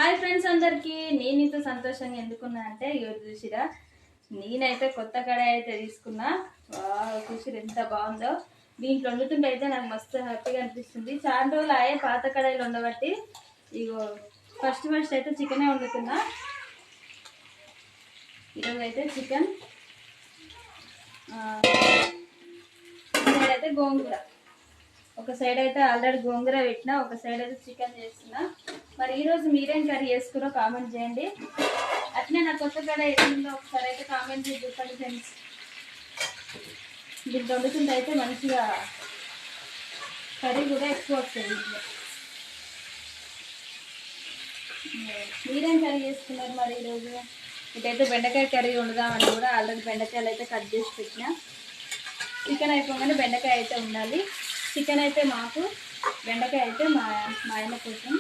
Hi friends అందరికీ నేను ఇంత సంతోషంగా ఎందుకున్నా అంటే ఇవి చూసిరా నేనైతే కొత్త కడాయి అయితే తీసుకున్నా. చూసిరా ఎంత బాగుందో. దీంట్లో వండుతుంటే అయితే నాకు మస్తు హ్యాపీగా అనిపిస్తుంది. చాలా రోజులు అయ్యే పాత కడాయిలు ఉండబట్టి ఇగో ఫస్ట్ అయితే చికెనే వండుతున్నా. ఈరోజు అయితే చికెన్ అయితే గోంగూర, ఒక సైడ్ అయితే ఆల్రెడీ గోంగూర పెట్టినా, ఒక సైడ్ అయితే చికెన్ చేస్తున్నా. మరి ఈరోజు మీరేం కర్రీ చేసుకున్నా కామెంట్ చేయండి. అట్లనే నా కొత్త కర్రీ ఎట్లుందో ఒకసారి అయితే కామెంట్ చేసి చెప్పండి ఫ్రెండ్స్. దీంట్లో వండుతుంటే అయితే మంచిగా కర్రీ కూడా ఎక్కువ వస్తుంది. మీరేం కర్రీ చేసుకున్నారు మరి ఈరోజు? ఇటైతే బెండకాయ కర్రీ వండుదామని కూడా ఆల్రెడీ బెండకాయలు అయితే కట్ చేసి పెట్టినా. చికెన్ అయిపోగానే బెండకాయ అయితే ఉండాలి. చికెన్ అయితే మాకు, బెండకాయ అయితే మా ఆయన కోసం.